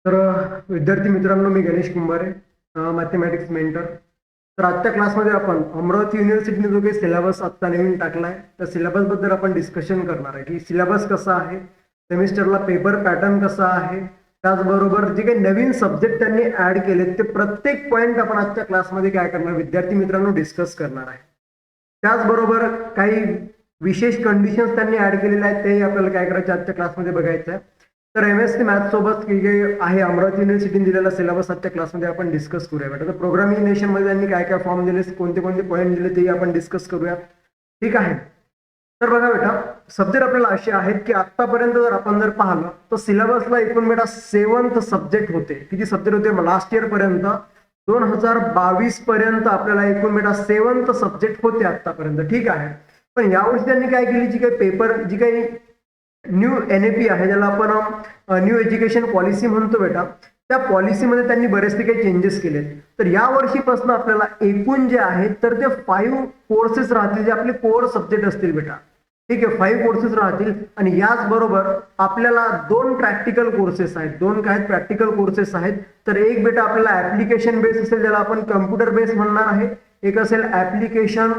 तर विद्यार्थी मित्रांनो, मी गणेश कुंभारे, मॅथमॅटिक्स मेंटर. तर आजच्या क्लासमध्ये आपण अमरावती युनिव्हर्सिटीने जो काही सिलेबस आत्ता नवीन टाकलाय त्या सिलेबस बद्दल आपण डिस्कशन करणार आहे की सिलेबस कसा आहे, सेमिस्टरला पेपर पॅटर्न कसा आहे, त्याचबरोबर जे काही नवीन सब्जेक्ट त्यांनी ऍड केलेत ते प्रत्येक पॉईंट आपण आजच्या क्लासमध्ये काय करणार विद्यार्थी मित्रांनो डिस्कस करणार आहे. त्याचबरोबर काही विशेष कंडिशन्स त्यांनी ऍड केलेल्या आहेत तेही आपल्याला काय करायचे आजच्या क्लासमध्ये बघायचं आहे. तर एमएससी मॅथ सोबत जे आहे अमरावती युनिव्हर्सिटीने दिलेला सिलेबस आजच्या क्लासमध्ये आपण डिस्कस करूया बेटा. तर प्रोग्रामिंग नेशन मध्ये त्यांनी काय काय फॉर्म दिले, कोणते कोणते पॉईंट दिले तेही आपण डिस्कस करूया. ठीक आहे. तर बघा बेटा, सब्जेक्ट आपल्याला असे आहेत की आतापर्यंत जर पाहिलं तर सिलेबसला एकूण बेटा 7th सब्जेक्ट होते. किती सब्जेक्ट होते लास्ट इयर पर्यंत? 2022 पर्यंत आपल्याला एकूण बेटा 7th सब्जेक्ट होते आतापर्यंत. ठीक आहे. पण यावर्षी त्यांनी काय केली, जी काही पेपर जी काही न्यू NAP आहे, ज्याला आपण न्यू एज्युकेशन पॉलिसी म्हणतो बेटा, त्या पॉलिसीमध्ये त्यांनी बरेचसे काही चेंजेस केलेत. तर या वर्षीपासून आपल्याला एकूण जे आहेत तर ते 5 कोर्सेस राहतील, जे आपले कोर सब्जेक्ट असतील बेटा. ठीक आहे, 5 कोर्सेस राहतील. आणि याचबरोबर आपल्याला 2 प्रॅक्टिकल कोर्सेस आहेत. 2 काय प्रॅक्टिकल कोर्सेस आहेत? तर एक बेटा आपल्याला ऍप्लिकेशन बेस असेल, ज्याला आपण कम्प्युटर बेस म्हणणार आहे. एक असेल ऍप्लिकेशन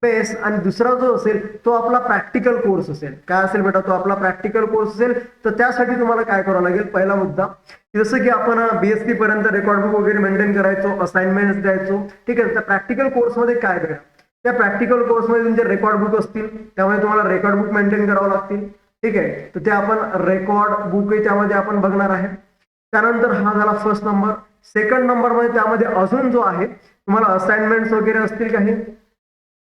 बेस आणि दुसरा जो असेल तो आपला प्रॅक्टिकल कोर्स असेल. काय असेल बेटा? तो आपला प्रॅक्टिकल कोर्स असेल. तर त्यासाठी तुम्हाला काय करावं लागेल? पहिला मुद्दा, जसं की आपण BSc पर्यंत रेकॉर्ड बुक वगैरे मेंटेन करायचो, असाइनमेंट द्यायचो. ठीक आहे. तर प्रॅक्टिकल कोर्समध्ये काय बेटा, त्या प्रॅक्टिकल कोर्समध्ये तुमचे रेकॉर्ड बुक असतील, त्यामुळे तुम्हाला रेकॉर्ड बुक मेंटेन करावं लागतील. ठीक आहे. तर ते आपण रेकॉर्ड बुक त्यामध्ये आपण बघणार आहे. त्यानंतर हा झाला फर्स्ट नंबर. सेकंड नंबर मध्ये त्यामध्ये अजून जो आहे तुम्हाला असाइनमेंट्स वगैरे असतील काही.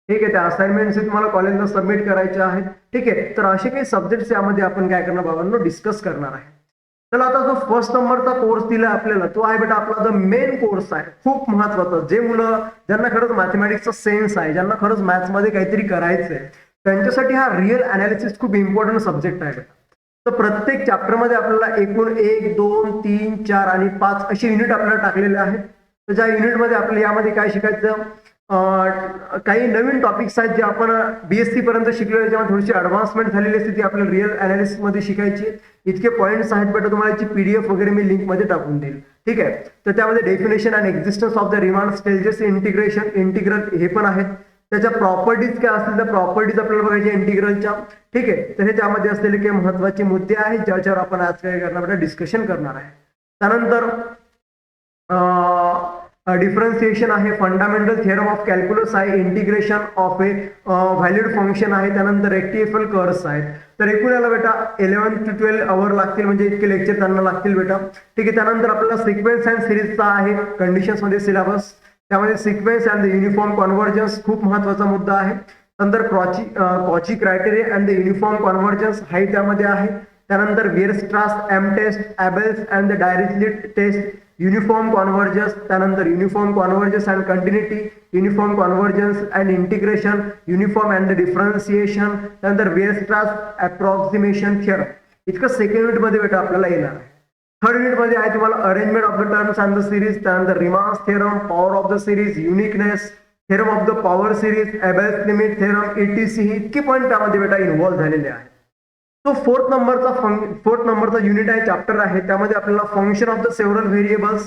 ठीक आहे. त्या असाइनमेंट्स तुम्हाला कॉलेजला सबमिट करायचे आहेत. ठीक आहे. तर असे काही सब्जेक्ट्स यामध्ये आपण काय करणार बाबांनो, डिस्कस करणार आहे. चला, आता जो फर्स्ट नंबरचा कोर्स दिला आपल्याला तो आहे बेटा आपला जो मेन कोर्स आहे, खूप महत्वाचा. जे मुलं ज्यांना खरंच मॅथमॅटिक्सचा सेन्स आहे, ज्यांना खरंच मॅथ्स मध्ये काहीतरी करायचं आहे, त्यांच्यासाठी हा रिअल अनालिसिस खूप इम्पॉर्टंट सब्जेक्ट आहे बेटा. तर प्रत्येक चॅप्टर मध्ये आपल्याला एकूण 1, 2, 3, 4 आणि 5 असे युनिट आपल्याला टाकलेले आहेत. तर ज्या युनिटमध्ये आपल्याला यामध्ये काय शिकायचं, काही नवीन टॉपिक्स आहेत जे आपण BSc पर्यंत शिकलेले, जेव्हा थोडीशी ऍडव्हान्समेंट झालेली असते ती आपल्याला रिअल अनालिसिस मध्ये शिकायची. इतके पॉईंट्स आहेत बेटा, तुम्हाला याची PDF वगैरे मी लिंक मध्ये टाकून देईल. ठीक आहे. तर त्यामध्ये definition and existence of the remand stages, integral हे पण आहेत. त्याच्या प्रॉपर्टीज काय असतील त्या प्रॉपर्टीज आपल्याला बघायच्या इंटिग्रलच्या. ठीक आहे. तर हे त्यामध्ये असलेले काही महत्वाचे मुद्दे आहेत ज्याच्यावर आपण आज काय करणार बेटा, डिस्कशन करणार आहे. त्यानंतर डिफरन्सिएशन आहे, फंडामेंटल थिअरम ऑफ कॅल्क्युलस आहे, integration of A valid function आहे, त्यानंतर रेक्टिफाय कर्व्स आहेत. तर एकूण याला बेटा 11 to 12 आवर लागतील, म्हणजे इतके लेक्चर त्यांना लागतील बेटा. ठीक आहे. त्यानंतर आपल्याला सिक्वेन्स अँड सिरीजचा आहे कंडिशन्स मध्ये सिलेबस. त्यामध्ये sequence and the uniform convergence खूप महत्वाचा मुद्दा आहे. नंतर Cauchy criteria and the uniform convergence हा त्यामध्ये आहे. त्यानंतर Weierstrass, M test, Abel's and the डायरेक्टली टेस्ट, युनिफॉर्म कॉन्व्हर्जन्स, त्यानंतर uniform convergence and continuity, uniform convergence and integration, uniform and differentiation, त्यानंतर वेरस्ट्रास अप्रॉक्सिमेशन थिअरम. इतकं सेकंड युनिट मध्ये बेटा आपल्याला येणार आहे. थर्ड युनिट मध्ये आहे तुम्हाला arrangement of the terms and the series, त्यानंतर remarks theorem, power of the series, uniqueness, theorem of the power series, Abel's limit theorem, ETC. ही इतकी पॉईंट त्यामध्ये बेटा इन्व्हॉल्व्ह झालेले आहेत. तो फोर्थ नंबरचा युनिट आहे, चॅप्टर आहे. त्यामध्ये आपल्याला function of the several variables,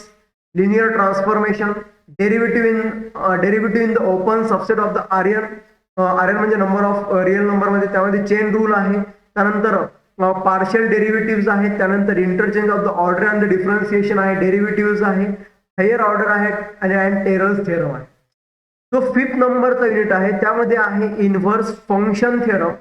linear transformation, derivative in the open subset of the R n म्हणजे नंबर ऑफ रिअल नंबर मध्ये, त्यामध्ये चेन रूल आहे. त्यानंतर पार्शियल डेरिव्हेटिव्ह आहेत. त्यानंतर interchange of the order and the differentiation आहे, डेरिव्हेटिव्ह आहे, higher order आहे आणि टेलर्स थिअरम आहे. तो 5th नंबरचा युनिट आहे. त्यामध्ये आहे inverse function theorem,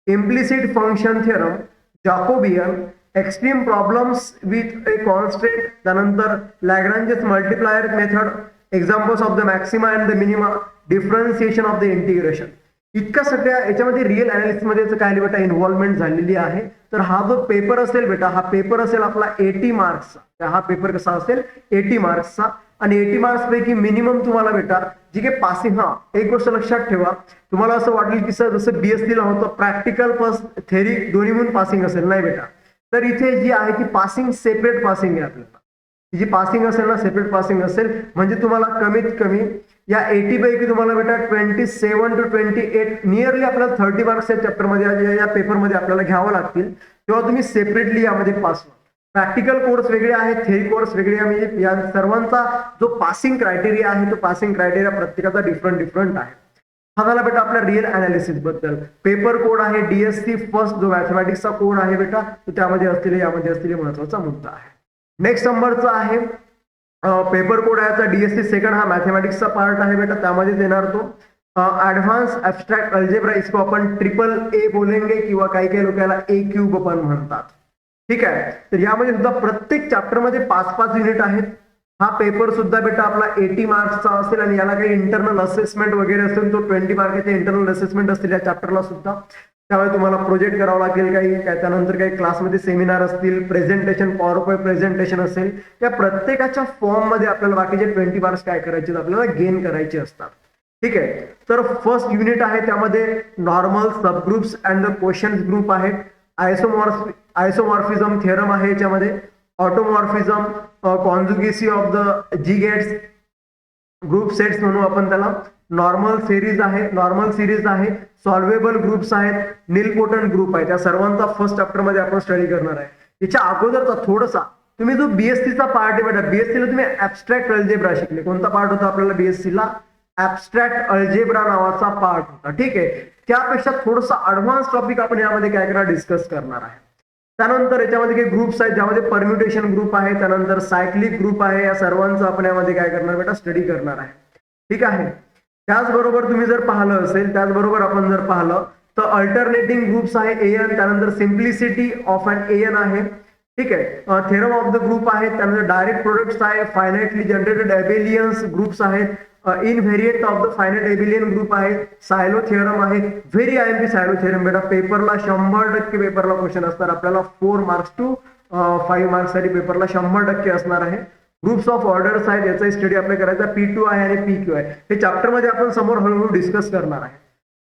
implicit function theorem, Jacobian, extreme problems with a constant, त्यानंतर Lagrange's multiplier method, examples of the maxima and the minima, differentiation of the integration. इतक्या सगळ्या याच्यामध्ये रिअल अनालिसिस मध्ये काय बेटा इन्व्हॉल्वमेंट झालेली आहे. तर हा जो पेपर असेल बेटा, हा पेपर असेल आपला 80 मार्क्सचा. हा पेपर कसा असेल? 80 मार्क्सचा. आणि 80 मार्क्स पैकी मिनिमम तुम्हाला बेटा जी काही पासिंग, हा एक गोष्ट लक्षात ठेवा, तुम्हाला असं वाटेल की सर जसं BSc ला होतं प्रॅक्टिकल प्लस थेरी दोन्ही म्हणून पासिंग असेल, नाही बेटा. तर इथे जी आहे ती पासिंग सेपरेट पासिंग आहे आपल्याला. जी पासिंग असेल ना, सेपरेट पासिंग असेल, म्हणजे तुम्हाला कमीत कमी या 80 पैकी तुम्हाला बेटा 27 to 28 नियरली आपल्याला 30 मार्क्स या चॅप्टर मध्ये या पेपर मध्ये आपल्याला घ्यावं लागतील, तेव्हा तुम्ही सेपरेटली यामध्ये पास व्हा. प्रॅक्टिकल कोर्स वेगळे आहेत, थेरी कोर्स वेगळे आहे. म्हणजे या सर्वांचा जो पासिंग क्रायटेरिया आहे तो पासिंग क्रायटेरिया प्रत्येकाचा डिफरंट आहे. हा झाला बेटा आपल्या रिअल अनालिसिस बद्दल. पेपर कोड आहे DSC फर्स्ट जो मॅथमॅटिक्सचा कोड आहे बेटा तो त्यामध्ये असलेले यामध्ये असलेले महत्वाचा मुद्दा आहे. नेक्स्ट नंबरचा आहे पेपर कोड आहे DSC सेकंड, हा मॅथमॅटिक्सचा पार्ट आहे बेटा, त्यामध्येच येणार तो. ऍडव्हान्स ऍब्स्ट्रॅक्ट अल्जेब्रा, इसको आपण AAA बोलेंगे किंवा काही लोकांना A³ पण म्हणतात. ठीक आहे. तर यामध्ये सुद्धा प्रत्येक चॅप्टर मध्ये 5-5 युनिट आहेत. हा पेपर सुद्धा बेटा आपला 80 मार्क्सचा असेल आणि याला काही इंटरनल असेसमेंट वगैरे असेल, तो 20 मार्काचे इंटरनल असेसमेंट असतील या चॅप्टरला सुद्धा. त्यामुळे तुम्हाला प्रोजेक्ट करावं लागेल, काही त्यानंतर काही क्लासमध्ये सेमिनार असतील, प्रेझेंटेशन, पॉवर पॉईंट प्रेझेंटेशन असेल. त्या प्रत्येकाच्या फॉर्म मध्ये आपल्याला बाकीचे 20 मार्क्स काय करायचे, आपल्याला गेन करायचे असतात. ठीक आहे. तर फर्स्ट युनिट आहे त्यामध्ये normal, subgroups and the quotient group आहेत. आयसोमॉर्फिझम थिअरम आहे याच्यामध्ये. Automorphism, conjugacy of the G gates, group sets म्हणू आपण त्याला. नॉर्मल सिरीज आहे, सॉल्वेबल ग्रुप्स आहेत, निलपोटंट ग्रुप आहे. त्या सर्वांचा फर्स्ट चॅप्टर मध्ये आपण स्टडी करणार आहे. याच्या अगोदरचा थोडासा तुम्ही जो बीएससीचा पार्ट आहे बेटा, बीएससीला तुम्ही ऍब्स्ट्रॅक्ट अल्जेब्रा शिकले. कोणता पार्ट होता आपल्याला बीएससीला? ऍब्स्ट्रॅक्ट अल्जेब्रा नावाचा पार्ट होता. ठीक आहे. त्यापेक्षा थोडासा ऍडव्हान्स टॉपिक आपण यामध्ये काय करणार, डिस्कस करणार आहे. त्यानंतर याच्यामध्ये काही ग्रुप्स आहेत ज्यामध्ये परम्युटेशन ग्रुप आहे, त्यानंतर सायक्लिक ग्रुप आहे. या सर्वांचं आपण यामध्ये काय करणार बेटा, स्टडी करणार आहे. ठीक आहे. त्याचबरोबर तुम्ही जर पाहिलं असेल, त्याचबरोबर आपण जर पाहिलं तर अल्टरनेटिंग ग्रुप्स आहे AN, त्यानंतर सिम्प्लिसिटी ऑफ अन AN आहे. ठीक आहे. थेरम ऑफ द ग्रुप आहे, त्यानंतर डायरेक्ट प्रोडक्ट्स आहे, फायनाइटली जनरेटेड एबेलियन्स ग्रुप्स आहेत, invariant of the finite abelian group आहे, सायलो थिअरम आहे. व्हेरी IMP सायलो थिअरम बेटा, पेपरला 100% पेपरला क्वेश्चन असणार. आपल्याला 4 मार्क्स टू 5 मार्क्स साठी पेपरला 100% असणार आहे. ग्रुप्स ऑफ ऑर्डर्स आहेत, याचा स्टडी आपल्या करायचा. P2 आहे आणि PQ आहे. हे चॅप्टर मध्ये आपण समोर हळूहळू डिस्कस करणार आहे.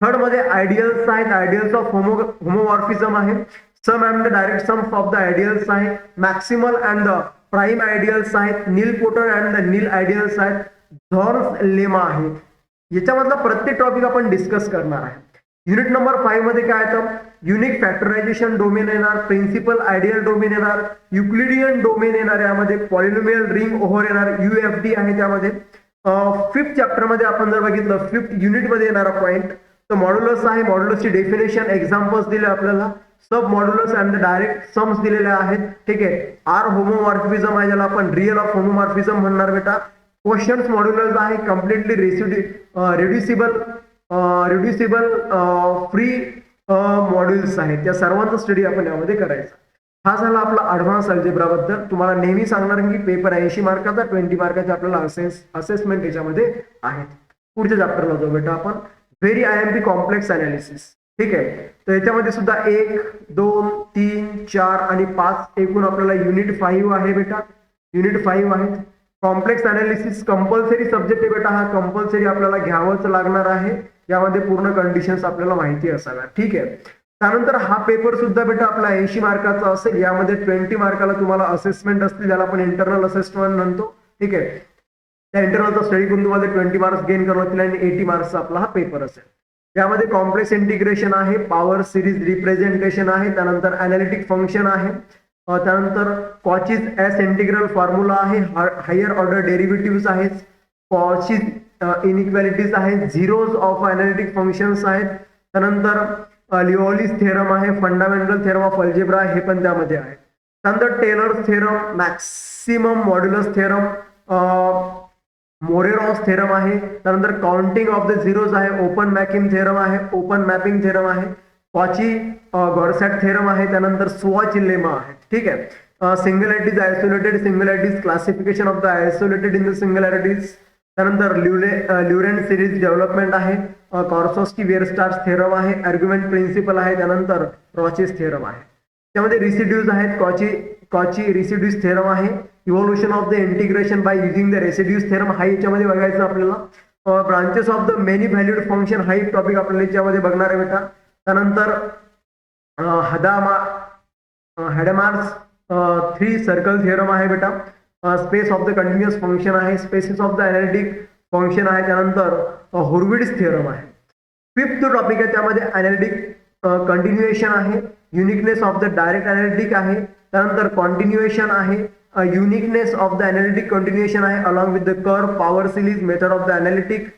थर्ड मध्ये आयडियल्स आहेत, आयडियल्स ऑफ होमोमॉर्फिझम आहे. Sum and the direct sum of the ideals आहे. Maximal and the prime ideals आहेत. Nilpotent and the nil ideals आहेत. झॉर्स लेमा आहे. याच्यामधला प्रत्येक टॉपिक आपण डिस्कस करणार आहे. युनिट नंबर 5 मध्ये काय येतं, युनिक फॅक्टरायझेशन डोमेन येणार, प्रिन्सिपल आयडियल डोमेन येणार, युक्लिडियन डोमेन येणार, यामध्ये पॉलिनोमियल रिंग ओव्हर येणार, UFD आहे त्यामध्ये. फिफ्थ चॅप्टर मध्ये आपण जर बघितलं, फिफ्थ युनिट मध्ये येणारा पॉइंट तर मॉड्युलस आहे. मॉड्युलसची डेफिनेशन, एक्झाम्पल्स दिले आपल्याला, सब मॉड्युलस अँड डायरेक्ट सम्स दिलेले आहेत. ठीक आहे. आर होमोमॉर्फिझम आहे, ज्याला आपण रिअल ऑफ होमोमॉर्फिझम म्हणणार बेटा. क्वेश्चन्स मॉड्युलस आहे, कम्प्लिटली रिड्युसिबल फ्री मॉड्युल्स आहेत. त्या सर्वांचा स्टडी आपण यामध्ये करायचा. हा झाला आपला ऍडव्हान्स अल्जेब्रा बद्दल. तुम्हाला नेहमी सांगणार की पेपर 80 मार्काचा, 20 मार्काचे आपल्याला असेसमेंट याच्यामध्ये आहेत. पुढच्या चॅप्टरला जाऊ बेटा आपण, व्हेरी IMP कॉम्प्लेक्स अनालिसिस. ठीक आहे. तर याच्यामध्ये सुद्धा 1, 2, 3, 4 आणि 5 एकूण आपल्याला युनिट 5 आहे बेटा. युनिट 5 आहेत. कॉम्प्लेक्स अनालिसिस कंपल्सरी सब्जेक्ट आहे बेटा, हा कंपल्सरी आपल्याला घ्यावंच लागणार आहे. यामध्ये पूर्ण कंडिशन्स आपल्याला माहिती असाव्या. ठीक आहे. त्यानंतर हा पेपर सुद्धा बेटा आपला 80 मार्काचा असेल. यामध्ये 20 मार्काला तुम्हाला असेसमेंट असतील, ज्याला आपण इंटरनल असेसमेंट म्हणतो. ठीक आहे. त्या इंटरनलचा स्टडी करून तुम्हाला 20 मार्क्स गेन करावं लागतील आणि 80 मार्क्सचा आपला हा पेपर असेल. यामध्ये कॉम्प्लेक्स इंटिग्रेशन आहे, पॉवर सिरीज रिप्रेझेंटेशन आहे, त्यानंतर अनालिटिक फंक्शन आहे, त्यानंतर कॉचीज एस इंटिग्रल फॉर्म्युला आहे, हायर ऑर्डर डेरिव्हेटिव्ह आहेत, कॉचीज इनइक्वॅलिटीज आहेत, झिरोज ऑफ अनालिटिक फंक्शन्स आहेत, त्यानंतर लिओलिस थेरम आहे, फंडामेंटल थेरम ऑफ अल्जेब्रा हे पण त्यामध्ये आहे. त्यानंतर Taylor's theorem, maximum modulus theorem, Morera's theorem आहे, त्यानंतर काउंटिंग ऑफ द झिरोज आहे, ओपन मॅपिंग थेरम आहे, ओपन मॅपिंग थेरम आहे, कॉची गॉर्सॅट थेरम आहे, त्यानंतर स्वॉच लेमा आहे. ठीक आहे. Singularities, isolated singularities, classification of the isolated in the singularities, त्यानंतर ल्युरेंट सिरीज डेव्हलपमेंट आहे, कॉर्सोस्की वेरस्टार्स थेरम आहे, आर्ग्युमेंट प्रिन्सिपल आहे, त्यानंतर रॉचेस थेरम आहे. त्यामध्ये रेसिड्यूज आहेत, कॉची रेसिड्यूज थेरम आहे, evaluation of the integration by using the residues theorem हा याच्यामध्ये बघायचं आपल्याला. Branches of the many valued function हा एक टॉपिक आपल्याला याच्यामध्ये बघणार आहे बेटा. त्यानंतर हॅडेमार्स 3 सर्कल थिअरम आहे बेटा. Space of the continuous function आहे, spaces of the analytic function आहे, त्यानंतर होर्विड्स थिअरम आहे. फिफ्थ टॉपिक आहे त्यामध्ये अनालिटिक कंटिन्युएशन आहे, uniqueness of the direct analytic आहे, त्यानंतर कॉन्टिन्युएशन आहे, uniqueness of the analytic continuation आहे, along with the curve, power series, method of the analytic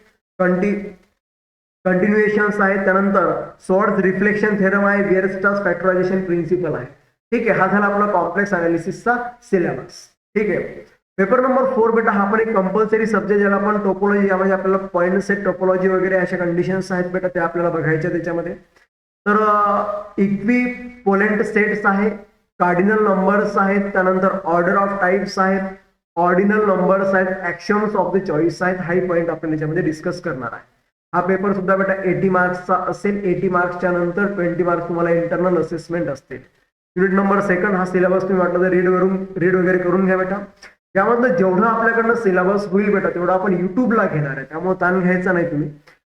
continuations आहे, त्यानंतर सॉर्ट्स रिफ्लेक्शन थेरम आहे, वेरस्ट्रास फॅक्टरायझेशन प्रिन्सिपल आहे. ठीक आहे, हा झाला आपला कॉम्प्लेक्स अनालिसिसचा सिलेबस. ठीक आहे, पेपर नंबर 4 बेटा हा पण एक कंपल्सरी सब्जेक्ट ज्याला आपण टोपोलॉजी, यामध्ये आपल्याला पॉइंट सेट टोपोलॉजी वगैरे अशा कंडिशन्स आहेत बेटा, ते आपल्याला बघायच्या त्याच्यामध्ये. तर इक्विपोलेंट सेट्स आहे, कार्डिनल नंबर्स आहेत, त्यानंतर ऑर्डर ऑफ टाइप्स आहेत, ऑर्डिनल नंबर्स आहेत, ॲक्शन्स ऑफ द चॉईस आहेत. हा पॉईंट आपण याच्यामध्ये डिस्कस करणार आहे. हा पेपर सुद्धा बेटा 80 मार्क्सचा असेल. 80 मार्क्सच्या नंतर 20 मार्क्स तुम्हाला इंटरनल असेसमेंट असतील. युनिट नंबर 2 हा सिलेबस तुम्ही वाटलं तर रीड वगैरे करून घ्या बेटा. यामधलं जेवढं आपल्याकडनं सिलेबस होईल बेटा तेवढं आपण युट्यूबला घेणार आहे, त्यामुळे ताण घ्यायचा नाही तुम्ही.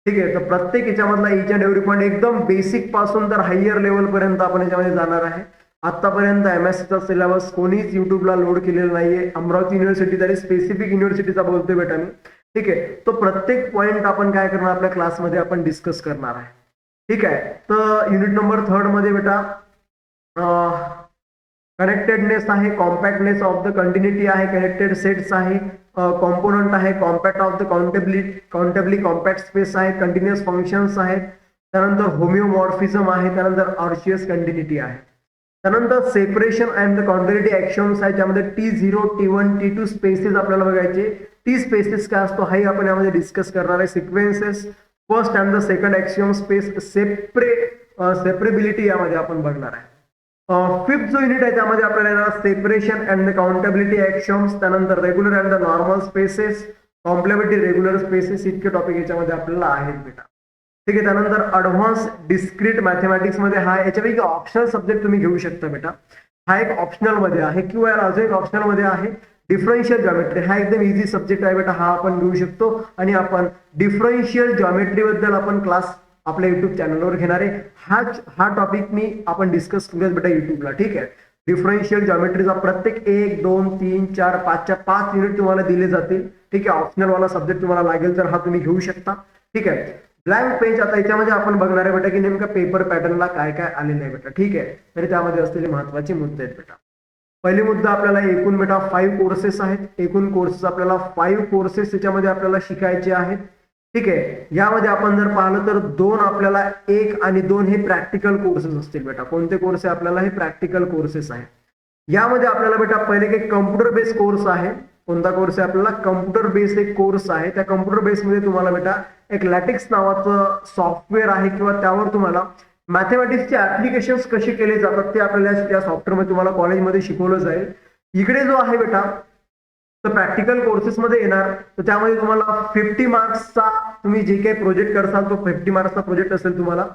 ठीक आहे, तर प्रत्येक याच्यामधला इच अँड एव्हरी पॉईंट एकदम बेसिक पासून तर हायर लेवल पर्यंत आपण याच्यामध्ये जाणार आहे. आतापर्यंत MSCचा सिलेबस कोणीच युट्यूबला लोड केलेला नाहीये. अमरावती युनिव्हर्सिटी तरी स्पेसिफिक युनिव्हर्सिटीचा बोलतोय बेटा मी. ठीक आहे, तो प्रत्येक पॉईंट आपण काय करणार आपल्या क्लासमध्ये आपण डिस्कस करणार आहे. ठीक आहे, तर युनिट नंबर 3 मध्ये बेटा कनेक्टेडनेस आहे, कॉम्पॅक्टनेस ऑफ द कंटिन्युटी आहे, कनेक्टेड सेट्स आहे, कॉम्पोनंट आहे, compact of the countably compact space आहे, कंटिन्युअस फंक्शन्स आहेत, त्यानंतर होमिओमॉर्फिझम आहे, त्यानंतर आर्शियस कंटिन्युटी आहे, त्यानंतर सेपरेशन अँड द कॉन्टिन्युटी ऍक्शन्स आहे, ज्यामध्ये T0, T1, T2 स्पेसेस आपल्याला बघायचे. टी स्पेसेस काय असतो हाही आपण यामध्ये डिस्कस करणार आहे. Sequences, first and the second axiom space, separability यामध्ये आपण बघणार आहे. 5th जो युनिट आहे त्यामध्ये आपल्याला separation and the countability axioms, त्यानंतर regular and the normal spaces, complementary regular spaces, इतके टॉपिक याच्यामध्ये आपल्याला आहेत बेटा. ठीक आहे, त्यानंतर ऍडव्हान्स डिस्क्रीट मॅथमॅटिक्स मध्ये हा याच्यापैकी ऑप्शनल सब्जेक्ट तुम्ही घेऊ शकता बेटा. हा एक ऑप्शनल मध्ये आहे, किंवा अजून एक ऑप्शनल मध्ये आहे डिफरन्शियल जॉमेट्री. हा एकदम इझी सब्जेक्ट आहे बेटा, हा आपण घेऊ शकतो. आणि आपण डिफरन्शियल जॉमेट्री बद्दल आपण क्लास आपल्या युट्यूब चॅनलवर घेणार आहे. हा टॉपिक मी आपण डिस्कस करूयात बेटा युट्यूबला. ठीक आहे, डिफरन्शियल जॉमेट्रीचा प्रत्येक 1, 2, 3, 4, 5 युनिट तुम्हाला दिले जातील. ठीक आहे, ऑप्शनल वाला सब्जेक्ट तुम्हाला लागेल तर हा तुम्ही घेऊ शकता. ठीक आहे, ब्लँक पेज आता याच्यामध्ये आपण बघणार आहे बेटा की नेमका पेपर पॅटर्नला काय काय आलेलं आहे बेटा. ठीक आहे, तरी त्यामध्ये असलेले महत्वाचे मुद्दे आहेत बेटा. पहिली मुद्दा आपल्याला एकूण बेटा 5 कोर्सेस आहेत. एकूण कोर्सेस आपल्याला 5 कोर्सेस त्याच्यामध्ये आपल्याला शिकायचे आहेत. ठीक आहे, यामध्ये आपण जर पाहिलं तर 2 आपल्याला 1 आणि 2 हे प्रॅक्टिकल कोर्सेस असतील बेटा. कोणते कोर्स आहे आपल्याला? हे प्रॅक्टिकल कोर्सेस आहेत. यामध्ये आपल्याला बेटा पहिले एक कम्प्युटर बेस्ड कोर्स आहे. कोणता कोर्स आहे आपल्याला? कम्प्युटर बेस्ड एक कोर्स आहे. त्या कम्प्युटर बेस्ड मध्ये तुम्हाला बेटा एक लॅटिक्स नावाचं सॉफ्टवेअर आहे, किंवा त्यावर तुम्हाला मॅथमॅटिक्सचे ऍप्लिकेशन्स कसे केले जातात ते आपल्याला त्या सॉफ्टवेअरमध्ये तुम्हाला कॉलेजमध्ये शिकवलं जाईल. इकडे जो आहे बेटा तर प्रॅक्टिकल कोर्सेस मध्ये येणार, तर त्यामध्ये तुम्हाला 50 मार्क्सचा तुम्ही जे काही प्रोजेक्ट करसाल तो 50 मार्क्सचा प्रोजेक्ट असेल तुम्हाला.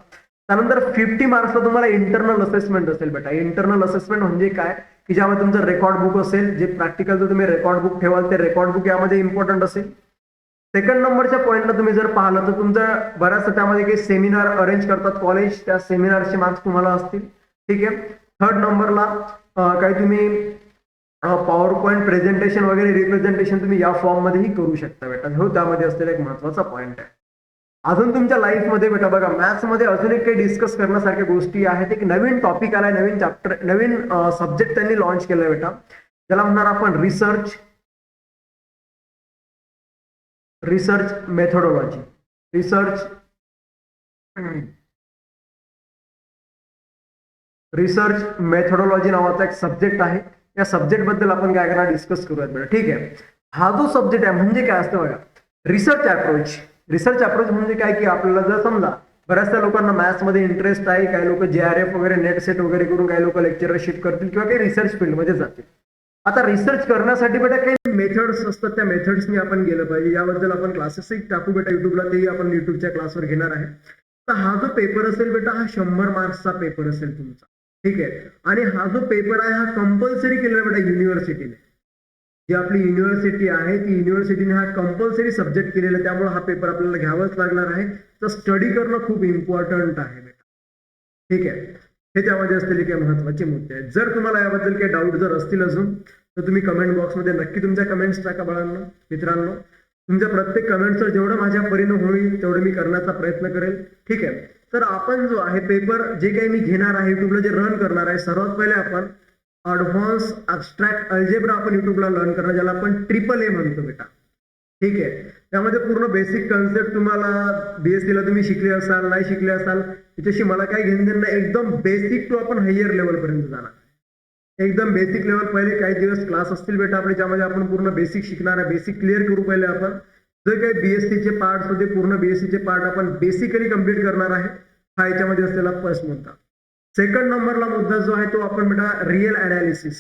त्यानंतर 50 मार्क्सचा तुम्हाला इंटरनल असेसमेंट असेल बेटा. इंटरनल असेसमेंट म्हणजे काय की ज्यामध्ये तुमचं रेकॉर्ड बुक असेल, जे प्रॅक्टिकलचं तुम्ही रेकॉर्ड बुक ठेवाल ते रेकॉर्ड बुक यामध्ये इम्पॉर्टंट असेल. सेकंड नंबरच्या पॉईंटला तुम्ही जर पाहिलं तर तुमचं बऱ्याचशा त्यामध्ये काही सेमिनार अरेंज करतात कॉलेज, त्या सेमिनारचे मार्क्स तुम्हाला असतील. ठीक आहे, थर्ड नंबरला काही तुम्ही पॉवर पॉईंट प्रेझेंटेशन वगैरे रिप्रेझेंटेशन तुम्ही या फॉर्म मध्येही करू शकता बेटा. हो, त्यामध्ये असलेला एक महत्वाचा पॉईंट आहे. अजून तुमच्या लाईफमध्ये बेटा बघा मॅथ्स मध्ये अजून एक काही डिस्कस करण्यासारख्या गोष्टी आहेत. एक नवीन टॉपिक आलाय, नवीन चॅप्टर, नवीन सब्जेक्ट त्यांनी लॉन्च केलाय बेटा, ज्याला म्हणणार आपण रिसर्च मेथोडॉलॉजी. रिसर्च मेथोडॉलॉजी नावाचा एक सब्जेक्ट आहे. या सब्जेक्ट बद्दल आपण काय करणार डिस्कस करूयात बेटा. ठीक आहे, हा जो सब्जेक्ट आहे म्हणजे काय असतं बघा, रिसर्च अप्रोच. रिसर्च अप्रोच म्हणजे काय की आपल्याला जर समजा बऱ्याचशा लोकांना मॅथ्स मध्ये इंटरेस्ट आहे, काही लोक JRF वगैरे नेट सेट वगैरे करून काही लोक लेक्चरशिप करतील किंवा काही रिसर्च फील्ड मध्ये जातील. आता रिसर्च करण्यासाठी बेटा काही मेथड्स असतात, त्या मेथड्सनी आपण गेलं पाहिजे. याबद्दल आपण क्लासेसही टाकू बेटा युट्यूबला, तेही आपण युट्यूबच्या क्लासवर घेणार आहे. तर हा जो पेपर असेल बेटा हा 100 मार्क्सचा पेपर असेल तुमचा. ठीक आहे, आणि हा जो पेपर आहे हा कंपल्सरी केलेला बेटा युनिव्हर्सिटीने. जी आपली युनिव्हर्सिटी आहे ती युनिव्हर्सिटीने हा कंपल्सरी सब्जेक्ट केलेला, त्यामुळे हा पेपर आपल्याला घ्यावाच लागणार आहे. तर स्टडी करणं खूप इम्पॉर्टंट आहे बेटा. ठीक आहे, हे त्यामध्ये असलेले काही महत्वाचे मुद्दे आहेत. जर तुम्हाला याबद्दल काही डाऊट जर असतील अजून तर तुम्ही कमेंट बॉक्समध्ये नक्की तुमच्या कमेंट्स टाका बाळांनो, मित्रांनो. तुमच्या प्रत्येक कमेंट्सवर जेवढं माझ्या परीनं होईल तेवढं मी करण्याचा प्रयत्न करेल. ठीक आहे, तर आपण जो आहे पेपर जे काही मी घेणार आहे युट्यूबला जे रन करणार आहे, सर्वात पहिले आपण ऍडव्हान्स ऍब्स्ट्रॅक्ट अल्जेब्रा आपण युट्यूबला लर्न करणार, ज्याला आपण AAA म्हणतो बेटा. ठीक आहे. त्यामध्ये पूर्ण बेसिक कन्सेप्ट तुम्हाला BSc ला तुम्ही शिकले असाल, नाही शिकले असाल, त्याच्याशी मला काही घेणं देणं नाही. एकदम बेसिक टू आपण हायर लेवल पर्यंत जाणार. एकदम बेसिक लेवल पहिले काही दिवस क्लास असतील बेटा आपले, ज्यामध्ये आपण पूर्ण बेसिक शिकणार आहे. बेसिक क्लिअर करू पहिले आपण. जे काही BSc चे पार्ट होते, पूर्ण BSc चे पार्ट आपण बेसिकली कम्प्लीट करणार आहे. हा याच्यामध्ये असलेला फर्स्ट मुद्दा. सेकंड नंबरला मुद्दा जो आहे तो आपण बेटा रिअल अनालिसिस.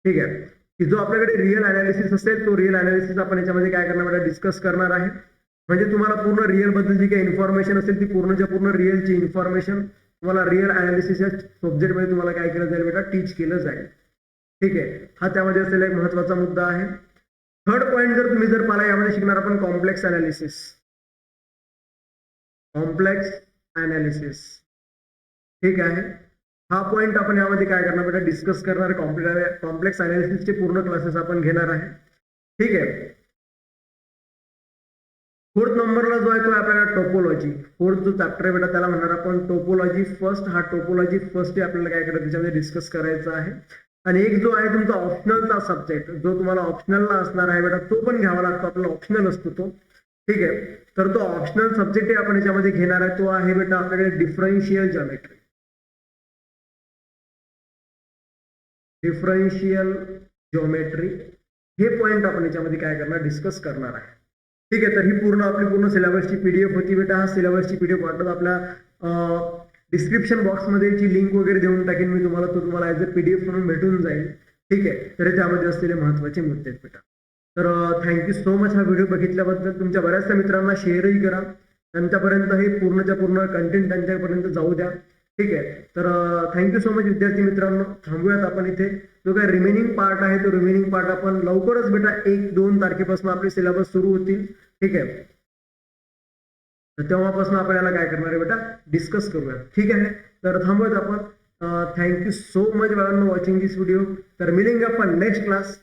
ठीक आहे, की जो आपल्याकडे रिअल अनालिसिस असेल, तो रिअल अनालिसिस आपण याच्यामध्ये काय करणार बेटा, डिस्कस करणार आहे. म्हणजे तुम्हाला पूर्ण रिअल बद्दल जी काही इन्फॉर्मेशन असेल, ती पूर्णच्या पूर्ण रिअलची इन्फॉर्मेशन तुम्हाला रिअल अनालिसिस या सब्जेक्ट मध्ये तुम्हाला काय केलं जाईल बेटा, टीच केलं जाईल. ठीक आहे, हा त्यामध्ये असलेला एक महत्वाचा मुद्दा आहे. थर्ड पॉईंट जर तुम्ही जर पाहिला, यामध्ये शिकणार आपण कॉम्प्लेक्स अनालिसिस. Complex analysis. ठीक आहे, हा पॉइंट आपण यामध्ये काय करणार बेटा, डिस्कस करणार. कॉम्प्लेक्स अनालिसिसचे पूर्ण क्लासेस आपण घेणार आहे. ठीक आहे. फोर्थ नंबरला जो आहे तो आपल्याला टोपोलॉजी. फोर्थ जो चॅप्टर आहे बेटा त्याला म्हणणार आपण टोपोलॉजी फर्स्ट. हा टोपोलॉजी फर्स्ट आपल्याला काय करायचं त्याच्यामध्ये डिस्कस करायचा आहे. आणि एक जो आहे तुमचा ऑप्शनलचा सब्जेक्ट, जो तुम्हाला ऑप्शनलला असणार आहे बेटा, तो पण घ्यावा लागतो, आपल्याला ऑप्शनल असतो तो. ठीक आहे, तर तो ऑप्शनल सब्जेक्ट आपण याच्यामध्ये घेणार आहे, तो आहे बेटा आपल्याकडे डिफरन्शियल जॉमेट्री. डिफरन्शियल ज्योमेट्री हे पॉइंट आपण याच्यामध्ये काय करणार, डिस्कस करणार आहे. ठीक आहे, तर ही पूर्ण आपली पूर्ण सिलेबसची PDF होती बेटा. हा सिलेबसची PDF वाटत आपल्या डिस्क्रिप्शन बॉक्समध्ये याची लिंक वगैरे देऊन टाकेन मी तुम्हाला, तो तुम्हाला ॲज अ PDF म्हणून भेटून जाईल. ठीक आहे, तर त्यामध्ये असलेले महत्त्वाचे मुद्दे आहेत बेटा. तर थँक्यू सो मच हा व्हिडिओ बघितल्याबद्दल. तुमच्या बऱ्याचशा मित्रांना शेअरही करा, त्यांच्यापर्यंत हे पूर्णच्या पूर्ण कंटेंट त्यांच्यापर्यंत जाऊ द्या. ठीक आहे, तर थँक्यू सो मच विद्यार्थी मित्रांनो. थांबूयात आपण इथे. जो काय रिमेनिंग पार्ट आहे तो रिमेनिंग पार्ट आपण लवकरच बेटा 1-2 तारखेपासून आपले सिलेबस सुरू होतील. ठीक आहे, तर तेव्हापासून आपण याला काय करणार आहे बेटा, डिस्कस करूया. ठीक आहे, तर थांबूयात आपण. Thank you so much for watching this video. तर मिलेंगे आपण नेक्स्ट क्लास.